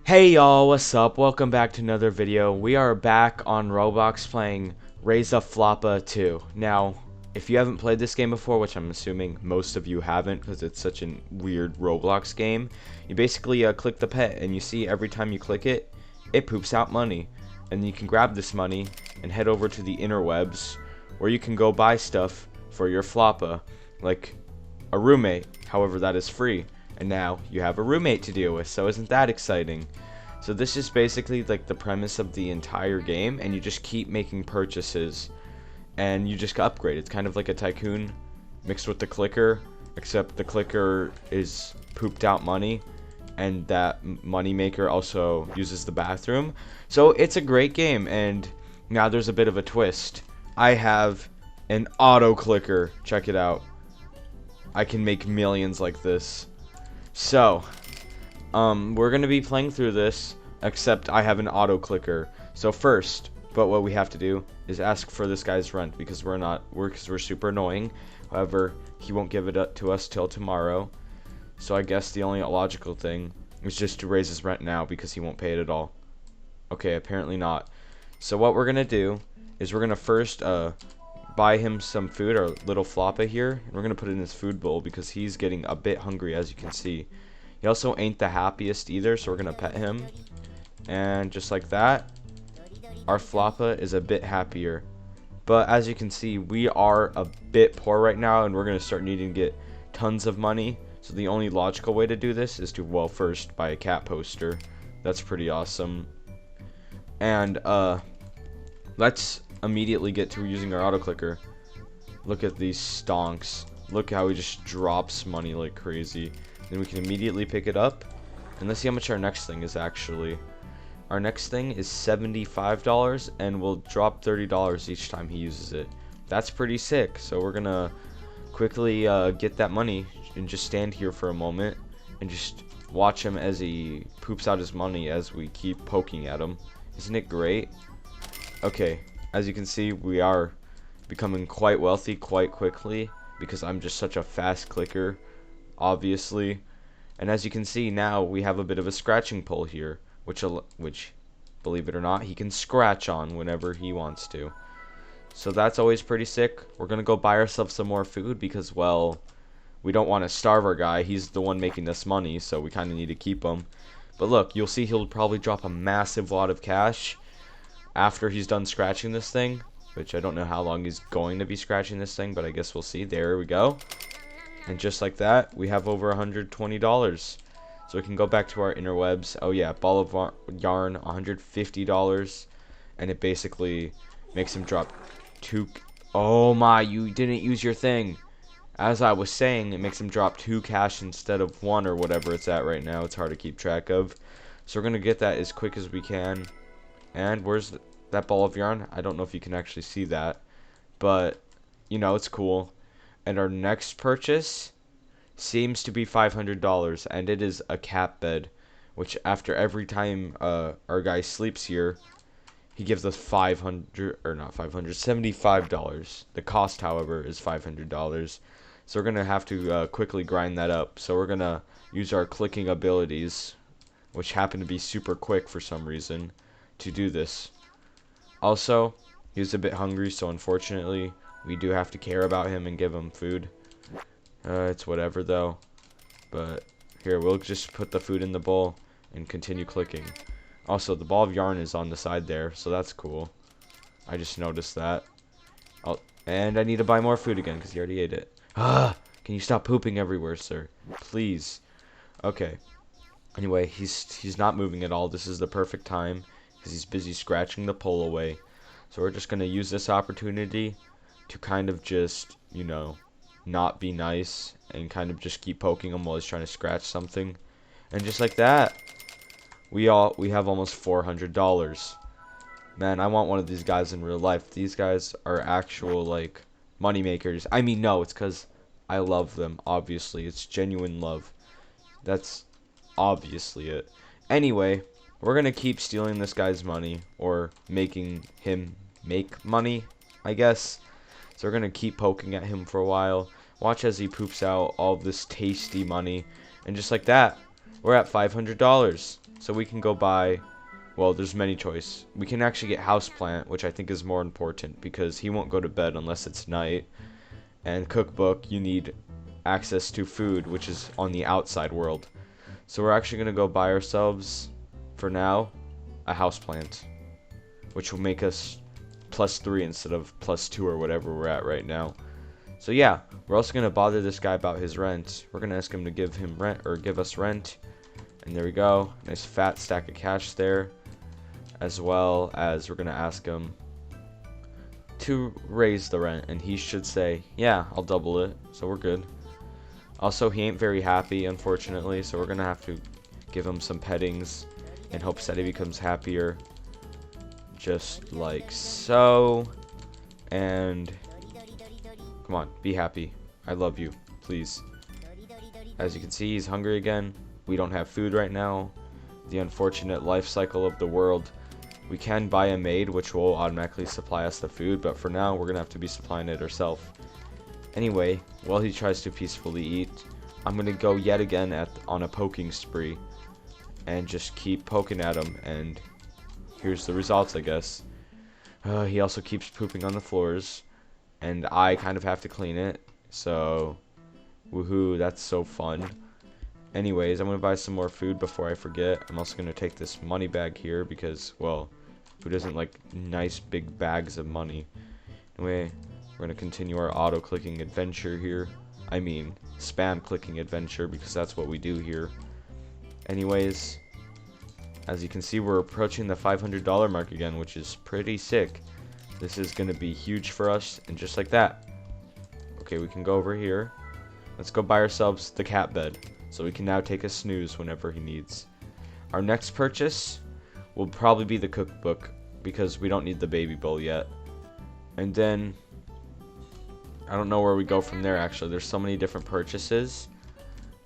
Hey y'all, what's up? Welcome back to another video. We are back on Roblox playing Raise A Floppa 2. Now, if you haven't played this game before, which I'm assuming most of you haven't because it's such a weird Roblox game, you basically click the pet and you see every time you click it, it poops out money. And you can grab this money and head over to the interwebs where you can go buy stuff for your Floppa, like a roommate, however that is free. And now you have a roommate to deal with, so isn't that exciting? So this is basically like the premise of the entire game, and you just keep making purchases and you just upgrade. It's kind of like a tycoon mixed with the clicker, except the clicker is pooped out money and that money maker also uses the bathroom. So it's a great game, and now there's a bit of a twist. I have an auto clicker. Check it out. I can make millions like this. So, we're going to be playing through this, except I have an auto clicker. So first, what we have to do is ask for this guy's rent because we're super annoying. However, he won't give it up to us till tomorrow. So I guess the only logical thing is just to raise his rent now because he won't pay it at all. Okay, apparently not. So what we're going to do is we're going to first buy him some food, our little Floppa here, and we're gonna put it in his food bowl because he's getting a bit hungry, as you can see. He also ain't the happiest either, so we're gonna pet him, and just like that, our Floppa is a bit happier. But as you can see, we are a bit poor right now, and we're gonna start needing to get tons of money. So the only logical way to do this is to, well, first buy a cat poster. That's pretty awesome. And let's immediately get to using our auto clicker. Look at these stonks. Look how he just drops money like crazy. Then we can immediately pick it up, and let's see how much our next thing is actually. Our next thing is $75, and we'll drop $30 each time he uses it. That's pretty sick. So we're gonna quickly get that money and just stand here for a moment and just watch him as he poops out his money as we keep poking at him. Isn't it great? Okay, as you can see, we are becoming quite wealthy quite quickly because I'm just such a fast clicker, obviously. And as you can see, now we have a bit of a scratching pole here, which believe it or not, he can scratch on whenever he wants to. So that's always pretty sick. We're gonna go buy ourselves some more food because, well, we don't want to starve our guy. He's the one making this money, so we kind of need to keep him. But look, you'll see he'll probably drop a massive lot of cash after he's done scratching this thing, which I don't know how long he's going to be scratching this thing, but I guess we'll see. There we go. And just like that, we have over $120. So we can go back to our interwebs. Oh yeah, ball of yarn, $150, and it basically makes him drop two. Oh my, you didn't use your thing. As I was saying, it makes him drop 2 cash instead of 1 or whatever it's at right now. It's hard to keep track of. So we're gonna get that as quick as we can. And where's that ball of yarn? I don't know if you can actually see that, but you know, it's cool. And our next purchase seems to be $500, and it is a cat bed, which after every time our guy sleeps here, he gives us $75. The cost, however, is $500. So we're gonna have to quickly grind that up. So we're gonna use our clicking abilities, which happen to be super quick for some reason, to do this. Also, he was a bit hungry, so unfortunately we do have to care about him and give him food. It's whatever though, but here, we'll just put the food in the bowl and continue clicking. Also, the ball of yarn is on the side there, so that's cool. I just noticed that. Oh, and I need to buy more food again because he already ate it. Can you stop pooping everywhere, sir? Please. Okay. Anyway, he's not moving at all. This is the perfect time because he's busy scratching the pole away. So we're just gonna use this opportunity to kind of just, you know, not be nice and kind of just keep poking him while he's trying to scratch something. And just like that, we have almost $400. Man, I want one of these guys in real life. These guys are actual, like, money makers. I mean, no, it's because I love them, obviously. It's genuine love. That's obviously it. Anyway, we're gonna keep stealing this guy's money, or making him make money, I guess. So we're gonna keep poking at him for a while. Watch as he poops out all of this tasty money, and just like that, we're at $500. So we can go buy, well, there's many choice. We can actually get houseplant, which I think is more important because he won't go to bed unless it's night. And cookbook, you need access to food, which is on the outside world. So we're actually going to go buy ourselves, for now, a houseplant, which will make us +3 instead of +2 or whatever we're at right now. So yeah, we're also going to bother this guy about his rent. We're going to ask him to give him rent, or give us rent. And there we go. Nice fat stack of cash there. As well as we're going to ask him to raise the rent. And he should say, yeah, I'll double it. So we're good. Also, he ain't very happy, unfortunately. So we're going to have to give him some pettings in hopes that he becomes happier. Just like so. And come on, be happy. I love you, please. As you can see, he's hungry again. We don't have food right now. The unfortunate life cycle of the world. We can buy a maid, which will automatically supply us the food, but for now, we're gonna have to be supplying it ourselves. Anyway, while he tries to peacefully eat, I'm gonna go yet again on a poking spree and just keep poking at him, and here's the results, I guess. He also keeps pooping on the floors, and I kind of have to clean it, so woohoo, that's so fun. Anyways, I'm going to buy some more food before I forget. I'm also going to take this money bag here because, well, who doesn't like nice big bags of money? Anyway, we're going to continue our auto-clicking adventure here. I mean, spam-clicking adventure because that's what we do here. Anyways, as you can see, we're approaching the $500 mark again, which is pretty sick. This is going to be huge for us, and just like that. Okay, we can go over here. Let's go buy ourselves the cat bed, so we can now take a snooze whenever he needs. Our next purchase will probably be the cookbook, because we don't need the baby bowl yet. And then, I don't know where we go from there actually. There's so many different purchases.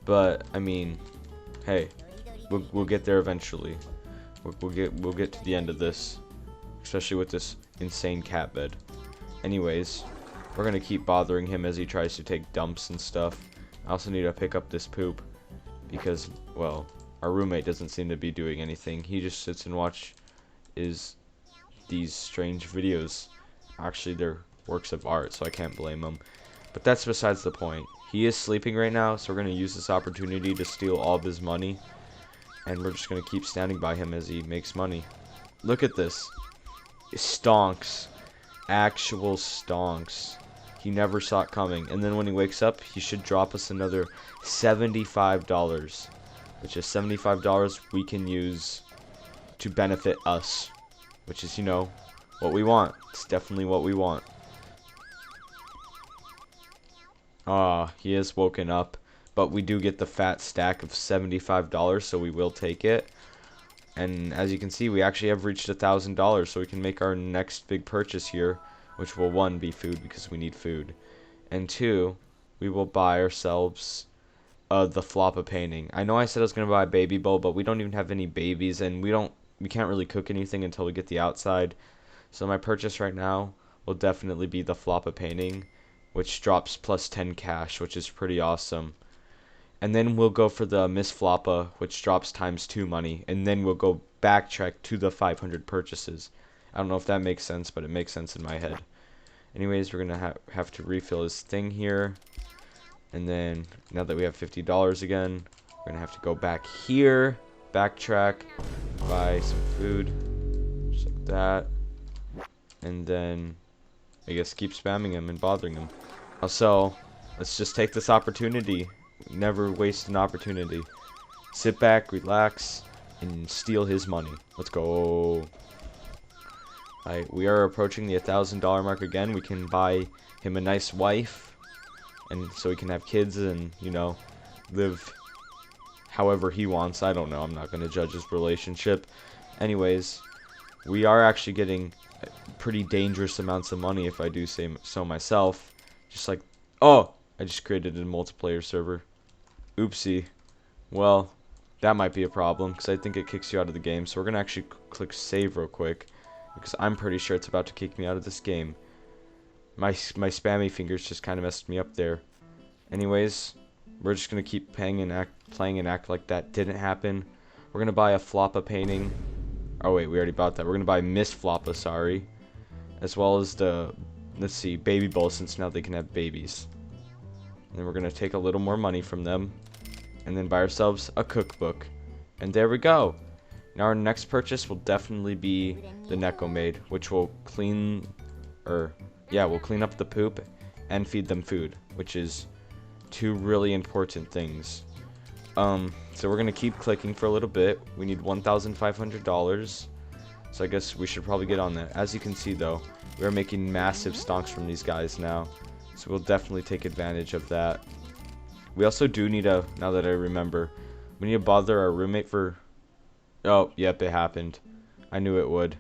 But, I mean, hey, we'll get there eventually. We'll get to the end of this. Especially with this insane cat bed. Anyways, we're going to keep bothering him as he tries to take dumps and stuff. I also need to pick up this poop. Because, well, our roommate doesn't seem to be doing anything. He just sits and watches these strange videos. Actually, they're works of art, so I can't blame him. But that's besides the point. He is sleeping right now, so we're going to use this opportunity to steal all of his money. And we're just going to keep standing by him as he makes money. Look at this. Stonks. Actual stonks. He never saw it coming. And then when he wakes up, he should drop us another $75. Which is $75 we can use to benefit us. Which is, you know, what we want. It's definitely what we want. Ah, he has woken up. But we do get the fat stack of $75, so we will take it. And as you can see, we actually have reached $1,000, so we can make our next big purchase here. Which will, 1, be food, because we need food. And 2, we will buy ourselves the Floppa painting. I know I said I was going to buy a baby bowl, but we don't even have any babies, and we can't really cook anything until we get the outside. So my purchase right now will definitely be the Floppa painting, which drops +10 cash, which is pretty awesome. And then we'll go for the Miss Floppa, which drops ×2 money, and then we'll go backtrack to the 500 purchases. I don't know if that makes sense, but it makes sense in my head. Anyways, we're going to have to refill his thing here. And then, now that we have $50 again, we're going to have to go back here, backtrack, buy some food, just like that. And then, I guess, keep spamming him and bothering him. Also, let's just take this opportunity. Never waste an opportunity. Sit back, relax, and steal his money. Let's go. Alright, we are approaching the $1,000 mark again. We can buy him a nice wife, and so he can have kids and, you know, live however he wants. I don't know. I'm not going to judge his relationship. Anyways, we are actually getting pretty dangerous amounts of money if I do say so myself. Just like, oh, I just created a multiplayer server. Oopsie. Well, that might be a problem because I think it kicks you out of the game. So we're going to actually click save real quick because I'm pretty sure it's about to kick me out of this game. My spammy fingers just kind of messed me up there. Anyways, We're just gonna keep playing and act like that didn't happen. We're gonna buy a Floppa painting. Oh wait, we already bought that. We're gonna buy Miss Floppa, sorry, as well as the, let's see, baby bowl, since now they can have babies. And then we're gonna take a little more money from them, and then buy ourselves a cookbook. And there we go. Now our next purchase will definitely be the Neko Maid, which will clean, we'll clean up the poop and feed them food, which is two really important things. So we're gonna keep clicking for a little bit. We need $1,500, so I guess we should probably get on that. As you can see though, we are making massive stonks from these guys now, so we'll definitely take advantage of that. We also do need now that I remember, we need to bother our roommate for, oh, yep, it happened. I knew it would.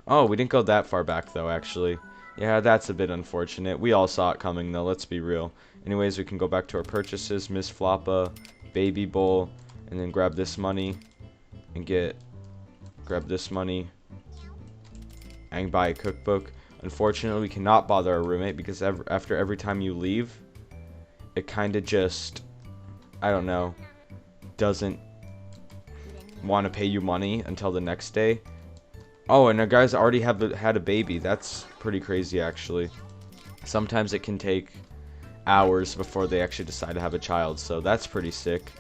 Oh, we didn't go that far back though, actually. Yeah, that's a bit unfortunate. We all saw it coming though, let's be real. Anyways, we can go back to our purchases, Miss Floppa, Baby Bowl, and then grab this money and grab this money and buy a cookbook. Unfortunately, we cannot bother our roommate because after every time you leave, it kind of just, I don't know, doesn't want to pay you money until the next day. Oh, and our guys already had a baby. That's pretty crazy, actually. Sometimes it can take hours before they actually decide to have a child, so that's pretty sick.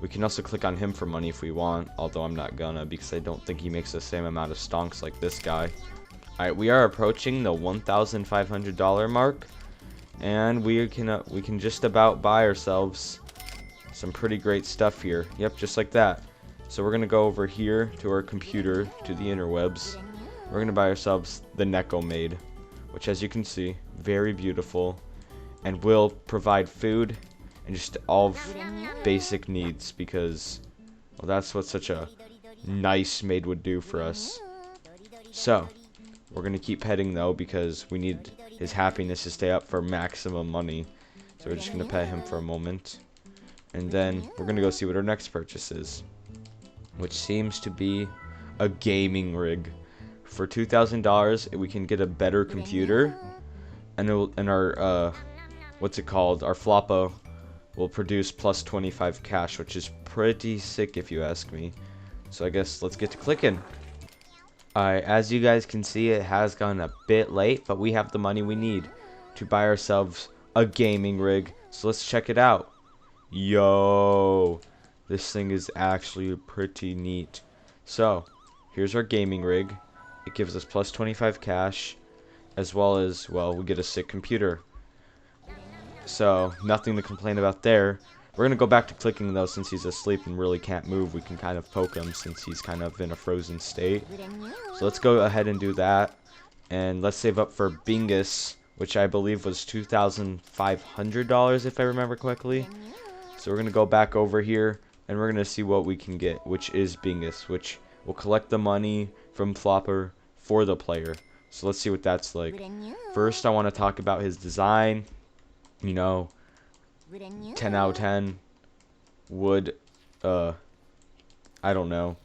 We can also click on him for money if we want, although I'm not gonna because I don't think he makes the same amount of stonks like this guy. Alright, we are approaching the $1,500 mark, and we can just about buy ourselves some pretty great stuff here. Yep, just like that. So we're gonna go over here to our computer, to the interwebs. We're gonna buy ourselves the Neko Maid, which, as you can see, very beautiful, and will provide food and just all basic needs, because, well, that's what such a nice maid would do for us. So we're gonna keep petting though, because we need his happiness to stay up for maximum money. So we're just gonna pet him for a moment, and then we're gonna go see what our next purchase is, which seems to be a gaming rig. For $2,000, we can get a better computer, and our what's it called? Our Floppa will produce plus 25 cash, which is pretty sick if you ask me. So I guess let's get to clicking. Alright, as you guys can see, it has gone a bit late, but we have the money we need to buy ourselves a gaming rig. So let's check it out. Yo, this thing is actually pretty neat. So here's our gaming rig. It gives us plus 25 cash, as well as, well, we get a sick computer. So nothing to complain about there. We're gonna go back to clicking though, since he's asleep and really can't move. We can kind of poke him since he's kind of in a frozen state. So let's go ahead and do that, and let's save up for Bingus, which I believe was $2,500 if I remember correctly. So we're gonna go back over here and we're gonna see what we can get, which is Bingus, which will collect the money from Flopper for the player. So let's see what that's like. First, I want to talk about his design. You know, 10 out of 10 would, I don't know.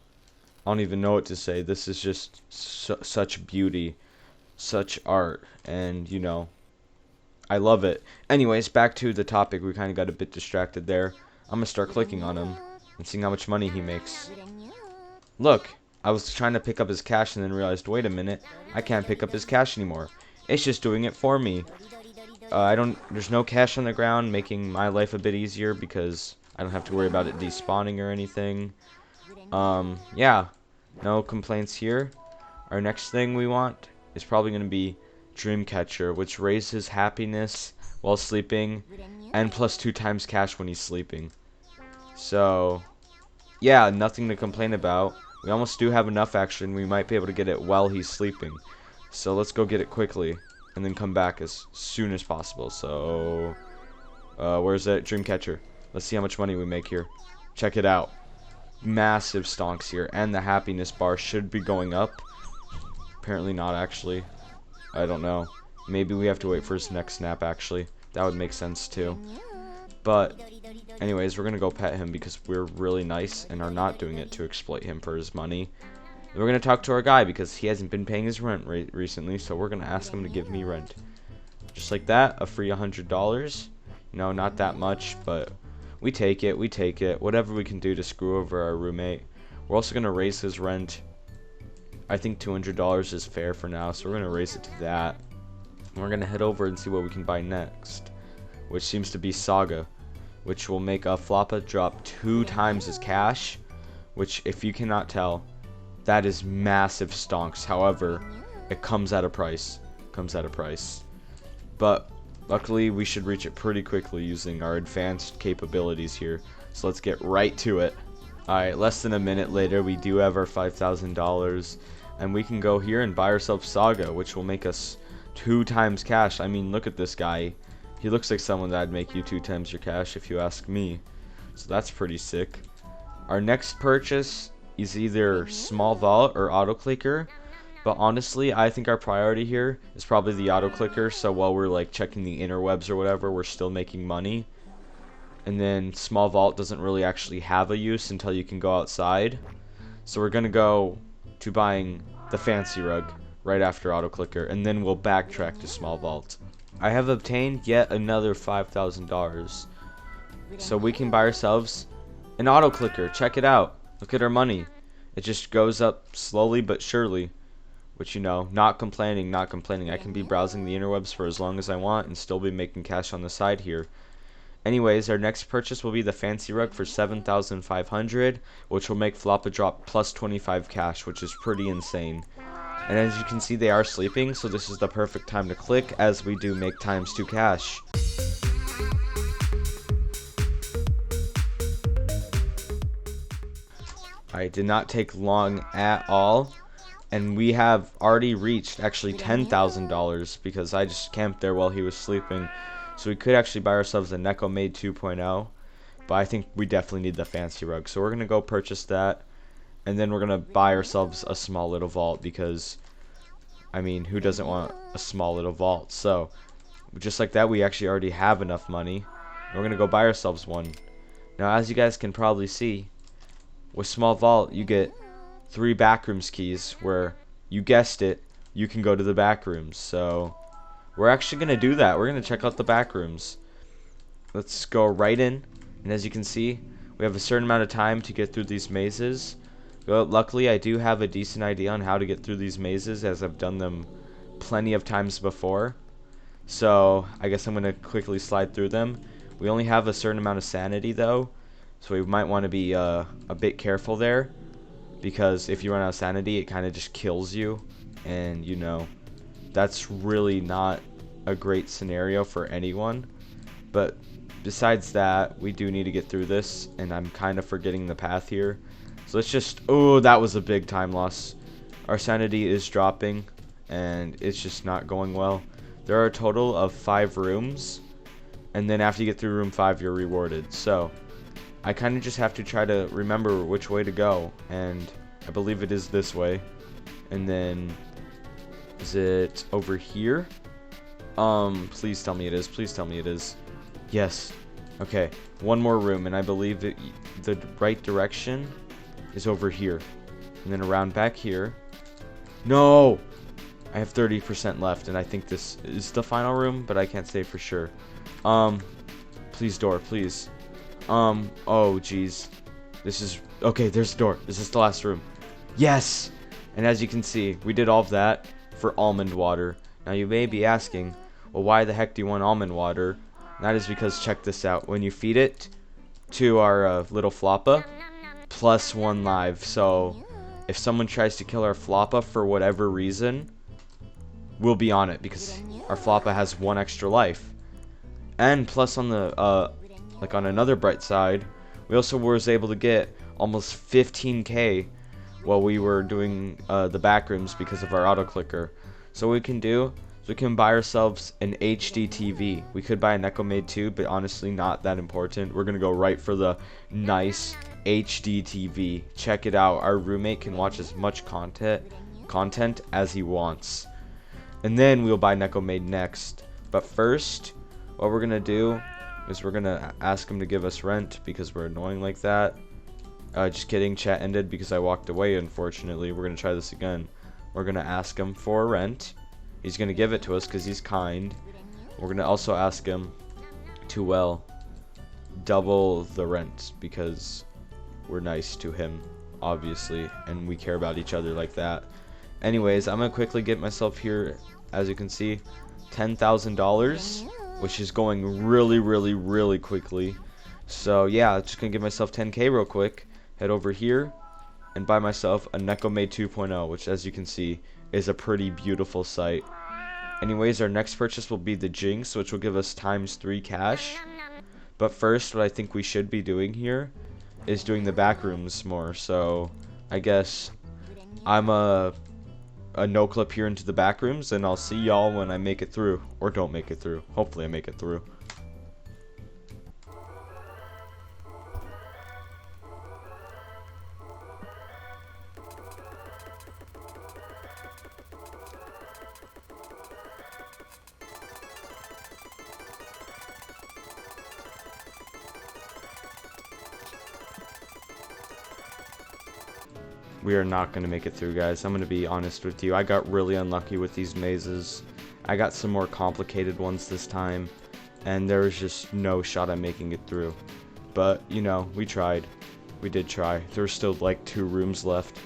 I don't even know what to say. This is just such beauty, such art, and, you know, I love it. Anyways, back to the topic. We kind of got a bit distracted there. I'm going to start clicking on him and seeing how much money he makes. Look, I was trying to pick up his cash and then realized, wait a minute, I can't pick up his cash anymore. It's just doing it for me. There's no cash on the ground, making my life a bit easier because I don't have to worry about it despawning or anything. Yeah, no complaints here. Our next thing we want is probably going to be Dreamcatcher, which raises happiness while sleeping and plus 2 times cash when he's sleeping. So, yeah, nothing to complain about. We almost do have enough actually, and we might be able to get it while he's sleeping. So let's go get it quickly, and then come back as soon as possible. So, where's that Dreamcatcher? Let's see how much money we make here. Check it out. Massive stonks here, and the happiness bar should be going up. Apparently not, actually. I don't know. Maybe we have to wait for his next snap, actually. That would make sense, too. But, anyways, we're going to go pet him because we're really nice and are not doing it to exploit him for his money. We're going to talk to our guy because he hasn't been paying his rent recently, so we're going to ask him to give me rent. Just like that, a free $100. No, not that much, but we take it. We take it. Whatever we can do to screw over our roommate. We're also gonna raise his rent. I think $200 is fair for now, so we're gonna raise it to that. And we're gonna head over and see what we can buy next, which seems to be Saga, which will make a Floppa drop 2 times his cash, which, if you cannot tell, that is massive stonks. However, it comes at a price. But luckily, we should reach it pretty quickly using our advanced capabilities here. So let's get right to it. Alright, less than a minute later, we do have our $5,000, and we can go here and buy ourselves Saga, which will make us 2 times cash. I mean, look at this guy. He looks like someone that'd make you 2 times your cash if you ask me. So that's pretty sick. Our next purchase is either Small Vault or AUTOCLICKER. But honestly, I think our priority here is probably the AUTOCLICKER. So while we're like checking the interwebs or whatever, we're still making money. And then Small Vault doesn't really actually have a use until you can go outside. So we're going to go to buying the fancy rug right after AUTOCLICKER. And then we'll backtrack to Small Vault. I have obtained yet another $5,000. So we can buy ourselves an AUTOCLICKER. Check it out. Look at our money. It just goes up slowly but surely. Which, you know, not complaining. I can be browsing the interwebs for as long as I want and still be making cash on the side here. Anyways, our next purchase will be the fancy rug for $7,500, which will make Floppa drop plus 25 cash, which is pretty insane. And as you can see, they are sleeping, so this is the perfect time to click, as we do make ×2 cash. Alright, did not take long at all. And we have already reached actually $10,000 because I just camped there while he was sleeping. So we could actually buy ourselves a Neko Maid 2.0. But I think we definitely need the fancy rug. So we're going to go purchase that. And then we're going to buy ourselves a small little vault because, I mean, who doesn't want a small little vault? So, just like that, we actually already have enough money. We're going to go buy ourselves one. Now, as you guys can probably see, with Small Vault, you get 3 backrooms keys where, you guessed it, you can go to the backrooms. So we're actually going to do that. We're going to check out the backrooms. Let's go right in. And as you can see, we have a certain amount of time to get through these mazes. Well, luckily, I do have a decent idea on how to get through these mazes, as I've done them plenty of times before. So I guess I'm going to quickly slide through them. We only have a certain amount of sanity, though, so we might want to be a bit careful there. Because if you run out of sanity, it kind of just kills you. And, you know, that's really not a great scenario for anyone. But besides that, we do need to get through this. And I'm kind of forgetting the path here. So let's just... Oh, that was a big time loss. Our sanity is dropping. And it's just not going well. There are a total of 5 rooms. And then after you get through room 5, you're rewarded. So I kind of just have to try to remember which way to go, and I believe it is this way. And then, is it over here? Please tell me it is. Please tell me it is. Yes. Okay, one more room, and I believe the right direction is over here. And then around back here. No! I have 30% left, and I think this is the final room, but I can't say for sure. Please, door, please. Oh, jeez. This is... Okay, there's the door. This is the last room. Yes! And as you can see, we did all of that for almond water. Now, you may be asking, well, why the heck do you want almond water? And that is because, check this out. When you feed it to our little Floppa, +1 live. So, if someone tries to kill our Floppa for whatever reason, we'll be on it because our Floppa has 1 extra life. And plus on the... like on another bright side, we also was able to get almost 15k while we were doing the backrooms because of our AUTOCLICKER. So what we can do is we can buy ourselves an HD TV. We could buy a Neko Maid 2, but honestly not that important. We're gonna go right for the nice HD TV. Check it out. Our roommate can watch as much content as he wants. And then we'll buy Neko Maid next. But first, what we're gonna do is we're gonna ask him to give us rent because we're annoying like that. Just kidding, chat ended because I walked away, unfortunately. We're gonna try this again. We're gonna ask him for rent. He's gonna give it to us because he's kind. We're gonna also ask him to, well, double the rent because we're nice to him, obviously, and we care about each other like that. Anyways, I'm gonna quickly get myself here, as you can see, $10,000, which is going really quickly. So yeah, I'm just gonna give myself 10K real quick, head over here and buy myself a Nekome 2.0, which, as you can see, is a pretty beautiful sight. Anyways, our next purchase will be the Jinx, which will give us ×3 cash. But first, what I think we should be doing here is doing the back rooms more. So I guess I'm a no clip here into the back rooms, and I'll see y'all when I make it through, or don't make it through. Hopefully I make it through. We are not going to make it through, guys. I'm going to be honest with you. I got really unlucky with these mazes. I got some more complicated ones this time, and there was just no shot at making it through. But, you know, we tried. We did try. There's still like 2 rooms left.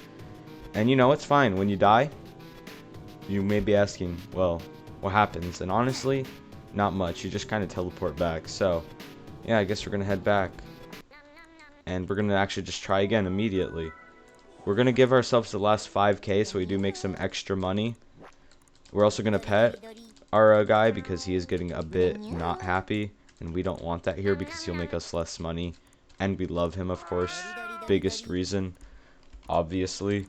And you know, it's fine. When you die, you may be asking, well, what happens? And honestly, not much. You just kind of teleport back. So, yeah, I guess we're going to head back. And we're going to actually just try again immediately. We're going to give ourselves the last 5K so we do make some extra money. We're also going to pet our guy because he is getting a bit not happy. And we don't want that here because he'll make us less money. And we love him, of course. Biggest reason, obviously.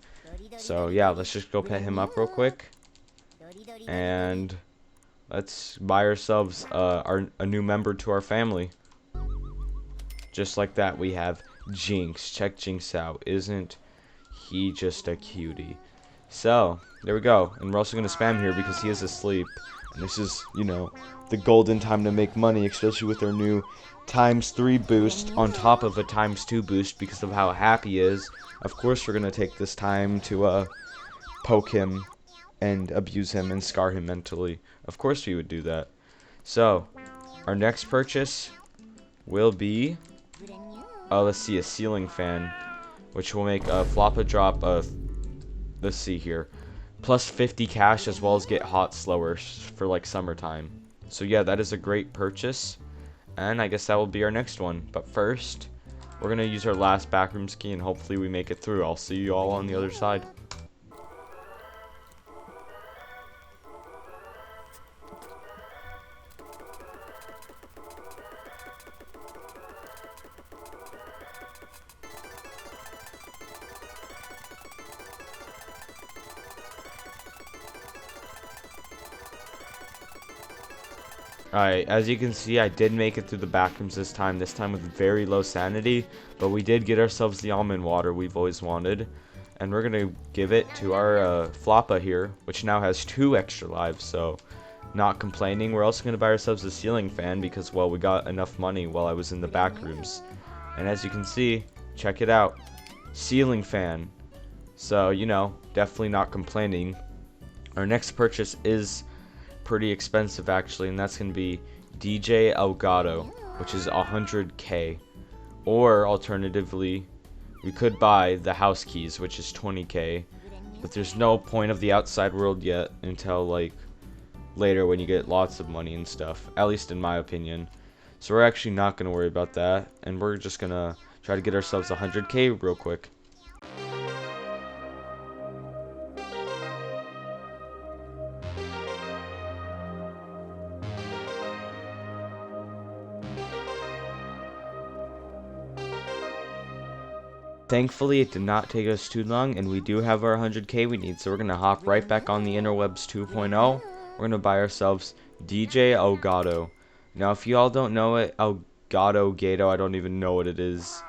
So, yeah, let's just go pet him up real quick. And let's buy ourselves a new member to our family. Just like that, we have Jinx. Check Jinx out. Isn't he just a cutie? So, there we go. And we're also going to spam here because he is asleep. And this is, you know, the golden time to make money, especially with our new ×3 boost on top of a ×2 boost because of how happy he is. Of course, we're going to take this time to poke him and abuse him and scar him mentally. Of course we would do that. So, our next purchase will be, let's see, a ceiling fan, which will make a Floppa drop of, let's see here, plus 50 cash, as well as get hot slower for like summertime. So yeah, that is a great purchase, and I guess that will be our next one. But first, we're going to use our last backrooms key, and hopefully we make it through. I'll see you all on the other side. Alright, as you can see, I did make it through the backrooms this time with very low sanity, but we did get ourselves the almond water we've always wanted, and we're going to give it to our Floppa here, which now has 2 extra lives, so not complaining. We're also going to buy ourselves a ceiling fan because, well, we got enough money while I was in the backrooms, and as you can see, check it out, ceiling fan. So, you know, definitely not complaining. Our next purchase is pretty expensive actually, and that's going to be DJ Elgato, which is 100K. Or alternatively, we could buy the house keys, which is 20K, but there's no point of the outside world yet until like later when you get lots of money and stuff, at least in my opinion. So we're actually not going to worry about that, and we're just going to try to get ourselves 100K real quick. Thankfully, it did not take us too long, and we do have our 100K we need, so we're going to hop right back on the interwebs 2.0. We're going to buy ourselves DJ Elgato. Now, if you all don't know it, Elgato, Gato, I don't even know what it is.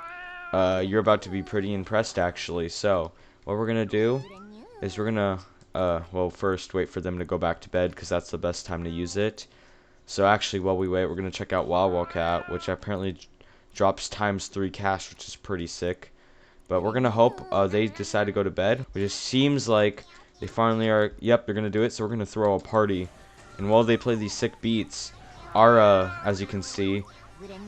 You're about to be pretty impressed, actually. So, what we're going to do is we're going to, well, first wait for them to go back to bed, because that's the best time to use it. So, actually, while we wait, we're going to check out Wow Cat, which apparently drops ×3 cash, which is pretty sick. But we're going to hope they decide to go to bed. It just seems like they finally are. Yep, they're going to do it. So we're going to throw a party. And while they play these sick beats, our as you can see,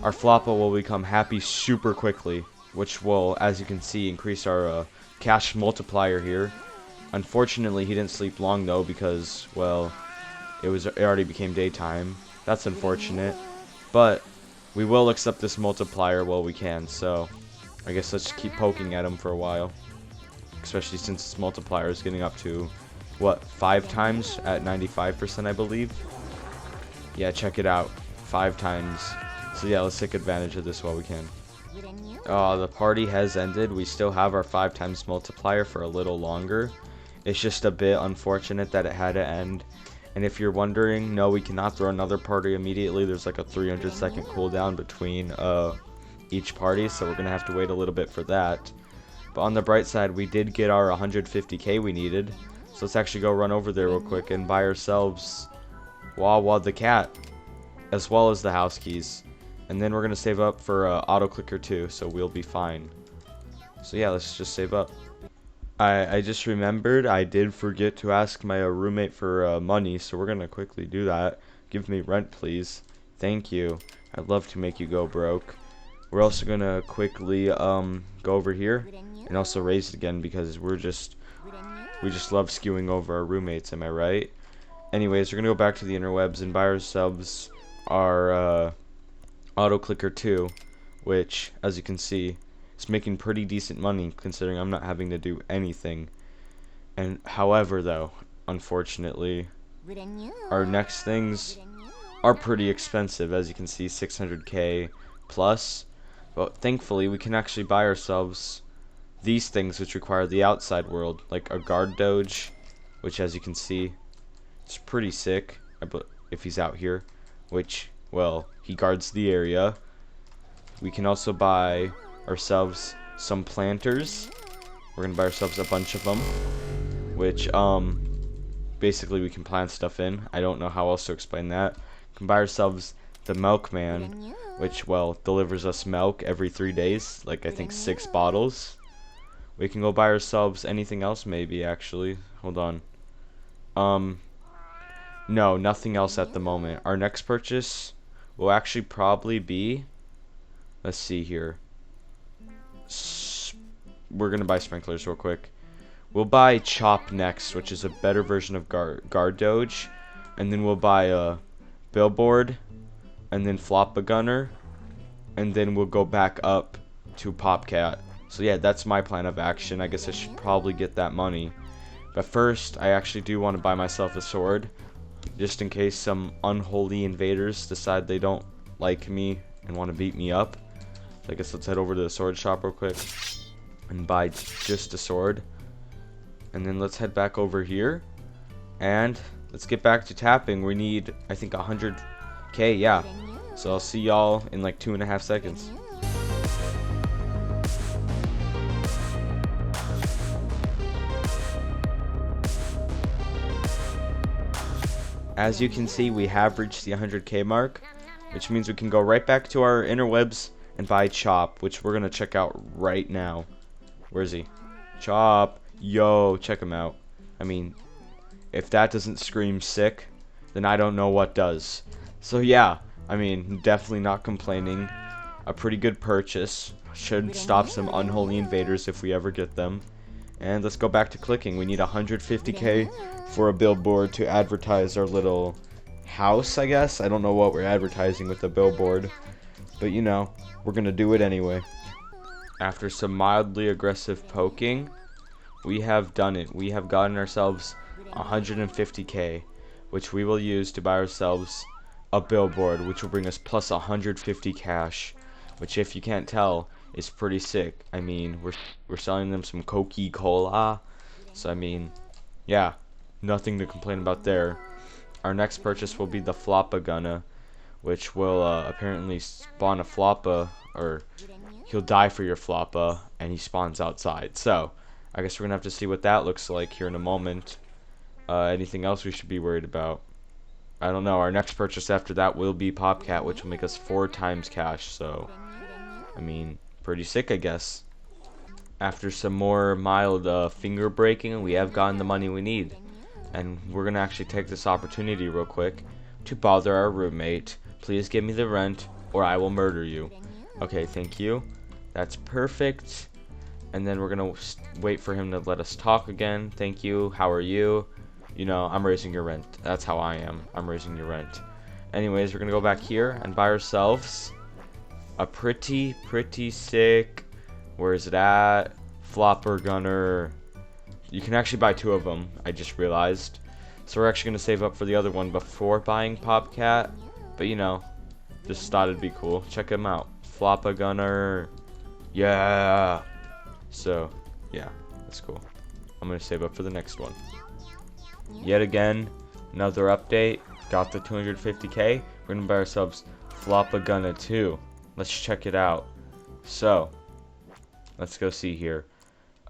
our Floppa will become happy super quickly, which will, as you can see, increase our cash multiplier here. Unfortunately, he didn't sleep long though because, well, it already became daytime. That's unfortunate, but we will accept this multiplier while we can. So I guess let's keep poking at him for a while, especially since this multiplier is getting up to what, 5 times at 95%, I believe. Yeah, check it out, 5 times. So yeah, let's take advantage of this while we can. The party has ended. We still have our 5 times multiplier for a little longer. It's just a bit unfortunate that it had to end. And if you're wondering, no, we cannot throw another party immediately. There's like a 300-second cooldown between each party, so we're gonna have to wait a little bit for that. But on the bright side, we did get our 150k we needed. So let's actually go run over there real quick and buy ourselves Wawa the cat, as well as the house keys. And then we're going to save up for AUTOCLICKER too, so we'll be fine. So yeah, let's just save up. I just remembered I did forget to ask my roommate for money, so we're going to quickly do that. Give me rent, please. Thank you. I'd love to make you go broke. We're also going to quickly go over here and also raise it again because we just love skewing over our roommates, am I right? Anyways, we're going to go back to the interwebs and buy ourselves our AUTOCLICKER 2, which, as you can see, is making pretty decent money considering I'm not having to do anything. And however, though, unfortunately, our next things are pretty expensive. As you can see, 600k plus. But thankfully, we can actually buy ourselves these things which require the outside world, like a guard doge, which, as you can see, it's pretty sick if he's out here, which, well, he guards the area. We can also buy ourselves some planters. We're gonna buy ourselves a bunch of them, which basically we can plant stuff in. I don't know how else to explain that. We can buy ourselves the milkman, which, well, delivers us milk every 3 days, like I think 6 bottles. We can go buy ourselves anything else, maybe, actually. Hold on. No, nothing else at the moment. Our next purchase will actually probably be, let's see here. We're gonna buy sprinklers real quick. We'll buy Chop next, which is a better version of guard doge, and then we'll buy a billboard, and then Floppa gunner, and then we'll go back up to Popcat. So yeah, that's my plan of action. I guess I should probably get that money, but first I actually do want to buy myself a sword, just in case some unholy invaders decide they don't like me and want to beat me up. So I guess let's head over to the sword shop real quick and buy just a sword. And then let's head back over here and let's get back to tapping. We need, I think, 100k, yeah. So I'll see y'all in like 2.5 seconds. As you can see, we have reached the 100k mark, which means we can go right back to our interwebs and buy Chop, which we're gonna check out right now. Where is he? Chop, yo, check him out. I mean, if that doesn't scream sick, then I don't know what does. So yeah, I mean, definitely not complaining. A pretty good purchase. Should stop some unholy invaders if we ever get them. And let's go back to clicking. We need 150k for a billboard to advertise our little house, I guess. I don't know what we're advertising with a billboard, but you know, we're gonna do it anyway. After some mildly aggressive poking, we have done it. We have gotten ourselves 150k, which we will use to buy ourselves a billboard, which will bring us plus 150 cash, which, if you can't tell, is pretty sick. I mean, we're selling them some Coca-Cola, so I mean, yeah, nothing to complain about there. Our next purchase will be the Floppa gunner, which will apparently spawn a Floppa, or he'll die for your Floppa, and he spawns outside. So I guess we're gonna have to see what that looks like here in a moment. Anything else we should be worried about? I don't know. Our next purchase after that will be Popcat, which will make us 4 times cash. So, I mean, pretty sick, I guess. After some more mild finger breaking, we have gotten the money we need. And we're going to actually take this opportunity real quick to bother our roommate Please give me the rent or I will murder you. Okay, thank you. That's perfect. And then we're gonna wait for him to let us talk again. Thank you. How are you? You know, I'm raising your rent. That's how I am. I'm raising your rent. Anyways, we're gonna go back here and buy ourselves a pretty sick, where is it at? Flopper gunner. You can actually buy 2 of them, I just realized. So we're actually gonna save up for the other one before buying Popcat. But you know, just thought it'd be cool. Check him out. Floppa gunner. Yeah. So, yeah, that's cool. I'm gonna save up for the next one. Yet again, another update. Got the 250k. We're gonna buy ourselves Floppa gunner 2. Let's check it out. So, let's go see here.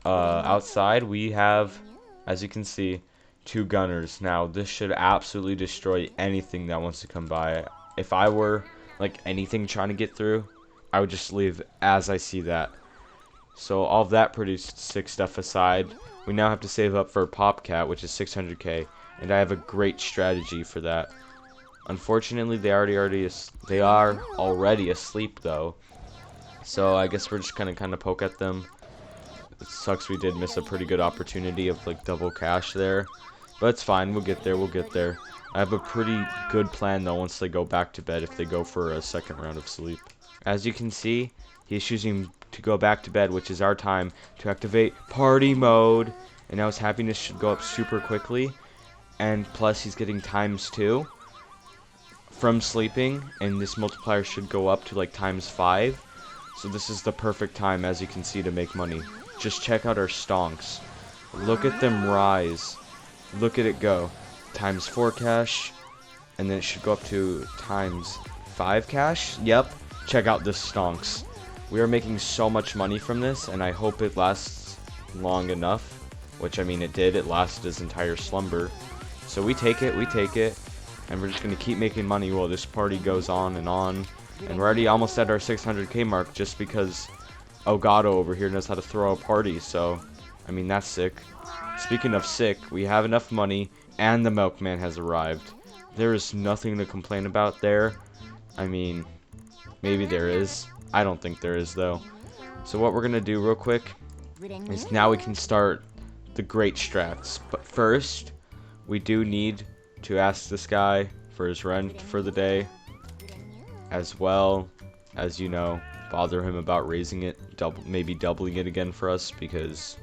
Outside we have, as you can see, 2 gunners. Now this should absolutely destroy anything that wants to come by. If I were like anything trying to get through, I would just leave as I see that. So all of that produced sick stuff aside, we now have to save up for Popcat, which is 600k, and I have a great strategy for that. Unfortunately, they are already asleep though. So I guess we're just gonna kind of poke at them. It sucks we did miss a pretty good opportunity of like double cash there, but it's fine. We'll get there. We'll get there. I have a pretty good plan though once they go back to bed, if they go for a second round of sleep. As you can see, he's choosing to go back to bed, which is our time to activate party mode. And now his happiness should go up super quickly. And plus he's getting ×2 from sleeping, and this multiplier should go up to like ×5. So this is the perfect time, as you can see, to make money. Just check out our stonks. Look at them rise. Look at it go. ×4 cash, and then it should go up to ×5 cash. Yep. Check out this stonks. We are making so much money from this, and I hope it lasts long enough. Which, I mean, it did. It lasted his entire slumber. So we take it, and we're just going to keep making money while this party goes on. And we're already almost at our 600k mark just because Elgato over here knows how to throw a party. So, I mean, that's sick. Speaking of sick, we have enough money, and the milkman has arrived. There is nothing to complain about there. I mean, maybe there is. I don't think there is, though. So what we're going to do real quick is now we can start the great strats. But first, we do need to ask this guy for his rent for the day, as well as, you know, bother him about raising it, maybe doubling it again for us, because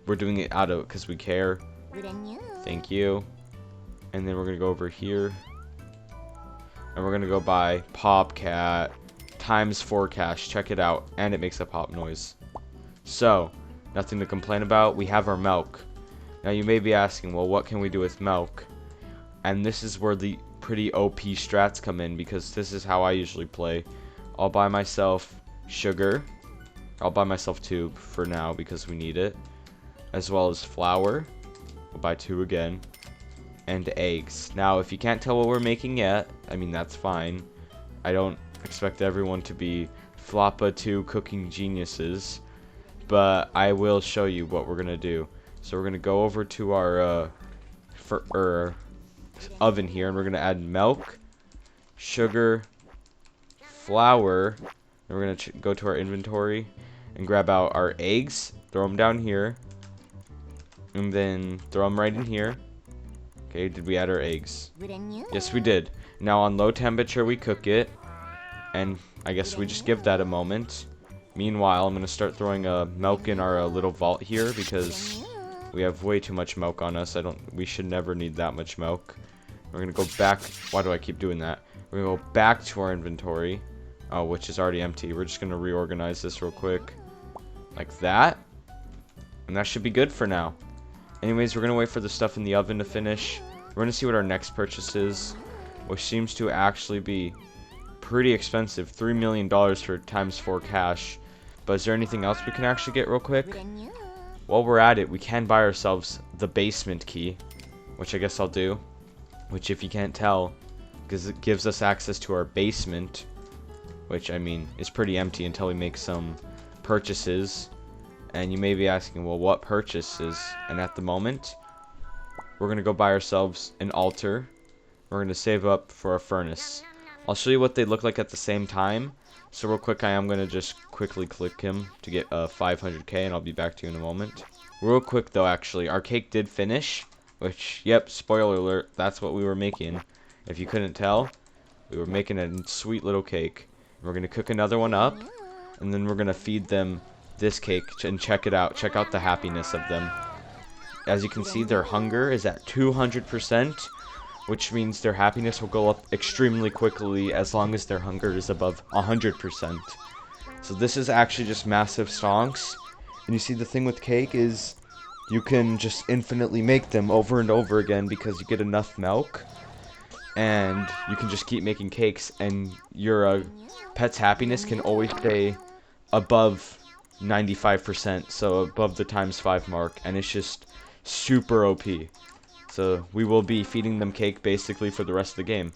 we're doing it because we care. Thank you. And then we're going to go over here, and we're going to go buy Popcat ×4 cash. Check it out, and it makes a pop noise. So, nothing to complain about. We have our milk. Now you may be asking, well, what can we do with milk? And this is where the pretty OP strats come in, because this is how I usually play. I'll buy myself sugar. I'll buy myself 2 for now because we need it, as well as flour. We'll buy 2 again, and eggs. Now if you can't tell what we're making yet, I mean, that's fine. I don't expect everyone to be Floppa 2 cooking geniuses, but I will show you what we're gonna do. So we're gonna go over to our oven here, and we're gonna add milk, sugar, flour, and we're gonna go to our inventory and grab out our eggs, throw them down here, and then throw them right in here. Okay, did we add our eggs? Yes, we did. Now on low temperature we cook it, and I guess we just give that a moment. Meanwhile, I'm gonna start throwing milk in our little vault here, because we have way too much milk on us. We should never need that much milk. We're gonna go back. Why do I keep doing that? We're gonna go back to our inventory, which is already empty. We're just gonna reorganize this real quick, like that, and that should be good for now. Anyways, we're gonna wait for the stuff in the oven to finish. We're gonna see what our next purchase is, which seems to actually be pretty expensive. $3 million for ×4 cash. But is there anything else we can actually get real quick? While we're at it, we can buy ourselves the basement key, which I guess I'll do. Which, if you can't tell, because it gives us access to our basement, which, I mean, is pretty empty until we make some purchases. And you may be asking, well, what purchases? And at the moment, we're going to go buy ourselves an altar. We're going to save up for a furnace. I'll show you what they look like at the same time. So real quick, I am going to just quickly click him to get 500k, and I'll be back to you in a moment. Real quick though, actually, our cake did finish, which, yep, spoiler alert, that's what we were making. If you couldn't tell, we were making a sweet little cake. We're going to cook another one up, and then we're going to feed them this cake, and check it out. Check out the happiness of them. As you can see, their hunger is at 200%, which means their happiness will go up extremely quickly as long as their hunger is above 100%. So this is actually just massive stonks. And you see, the thing with cake is you can just infinitely make them over and over again because you get enough milk. And you can just keep making cakes, and your pet's happiness can always stay above 95%, so above the ×5 mark, and it's just super OP. So we will be feeding them cake basically for the rest of the game.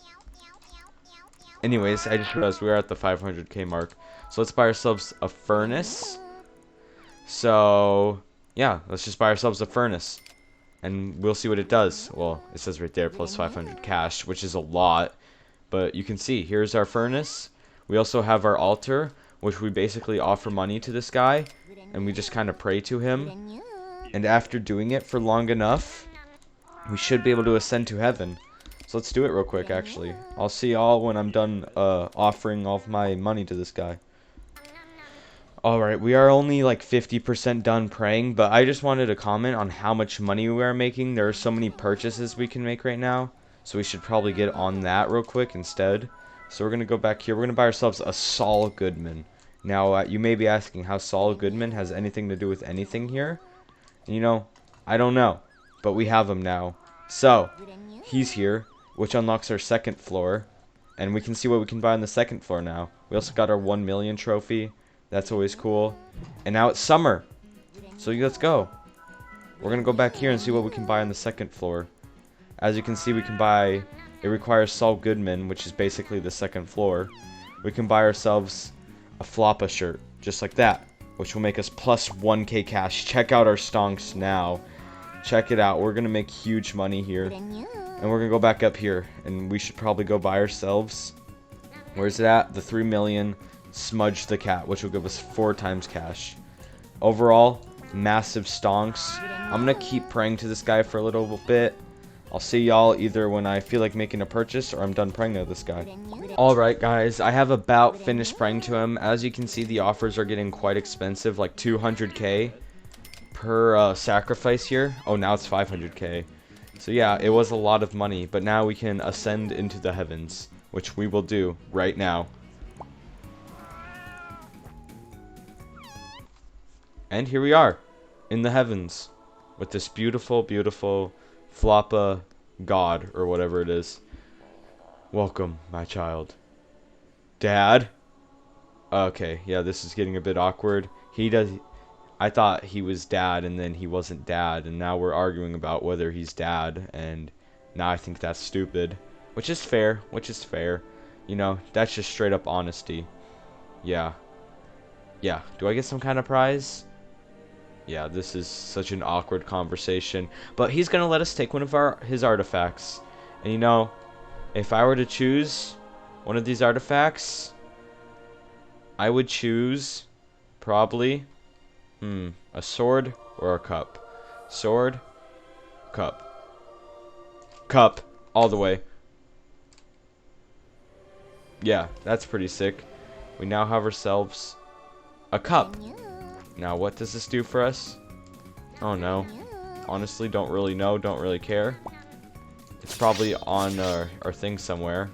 Anyways, I just realized we are at the 500k mark, so let's buy ourselves a furnace. So yeah, let's just buy ourselves a furnace, and we'll see what it does. Well, it says right there plus 500 cash, which is a lot, but you can see here's our furnace. We also have our altar, which we basically offer money to this guy, and we just kind of pray to him. And after doing it for long enough, we should be able to ascend to heaven. So let's do it real quick, actually. I'll see y'all when I'm done offering all of my money to this guy. Alright, we are only like 50% done praying, but I just wanted to comment on how much money we are making. There are so many purchases we can make right now, so we should probably get on that real quick instead. So we're going to go back here. We're going to buy ourselves a Saul Goodman. Now, you may be asking how Saul Goodman has anything to do with anything here. You know, I don't know, but we have him now. So, he's here, which unlocks our second floor, and we can see what we can buy on the second floor now. We also got our 1 million trophy. That's always cool. And now it's summer, so let's go. We're gonna go back here and see what we can buy on the second floor. As you can see, we can buy, it requires Saul Goodman, which is basically the second floor. We can buy ourselves a Floppa shirt, just like that, which will make us plus 1k cash. Check out our stonks now. Check it out. We're gonna make huge money here, and we're gonna go back up here, and we should probably go buy ourselves, where's it at, the 3 million Smudge the Cat, which will give us 4 times cash. Overall, massive stonks. I'm gonna keep praying to this guy for a little bit. I'll see y'all either when I feel like making a purchase or I'm done praying to this guy. Alright guys, I have about finished praying to him. As you can see, the offers are getting quite expensive, like 200k per sacrifice here. Oh, now it's 500k. So yeah, it was a lot of money, but now we can ascend into the heavens, which we will do right now. And here we are, in the heavens, with this beautiful, beautiful Floppa god, or whatever it is. Welcome, my child. Dad? Okay, yeah, this is getting a bit awkward. I thought he was dad, and then he wasn't dad, and now we're arguing about whether he's dad, and now I think that's stupid. Which is fair, You know, that's just straight up honesty. Yeah. Yeah, do I get some kind of prize? Yeah, this is such an awkward conversation. But he's gonna let us take one of his artifacts. And you know, if I were to choose one of these artifacts, I would choose probably a sword or a cup. Sword, cup. Cup, all the way. Yeah, that's pretty sick. We now have ourselves a cup. Now, what does this do for us? Oh no. Honestly, don't really know, don't really care. It's probably on our thing somewhere.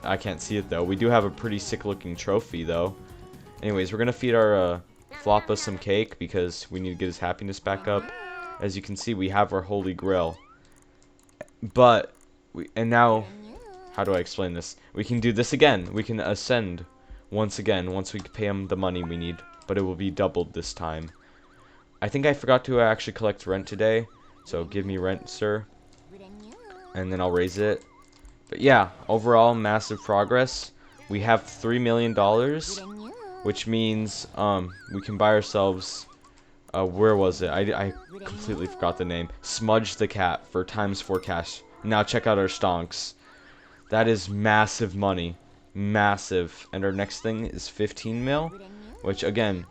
I can't see it though. We do have a pretty sick looking trophy though. Anyways, we're gonna feed our Floppa some cake because we need to get his happiness back up. As you can see, we have our holy grail. But, and now, how do I explain this? We can do this again. We can ascend once again once we pay him the money we need. But it will be doubled this time. I think I forgot to actually collect rent today, so give me rent, sir, and then I'll raise it. But yeah, overall massive progress. We have $3 million, which means we can buy ourselves where was it? I completely forgot the name. Smudge the Cat for ×4 cash. Now check out our stonks. That is massive money. massive. And our next thing is 15 mil, which again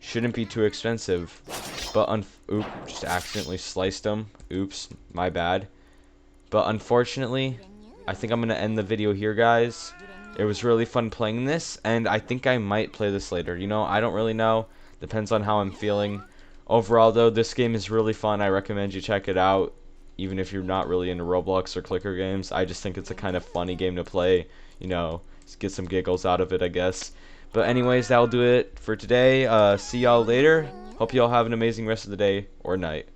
shouldn't be too expensive. But oop, just accidentally sliced them. Oops, my bad. But unfortunately, I think I'm gonna end the video here, guys. It was really fun playing this, and I think I might play this later. You know, I don't really know. Depends on how I'm feeling. Overall, though, this game is really fun. I recommend you check it out, even if you're not really into Roblox or clicker games. I just think it's a kind of funny game to play. You know, just get some giggles out of it, I guess. But anyways, that'll do it for today. See y'all later. Hope y'all have an amazing rest of the day or night.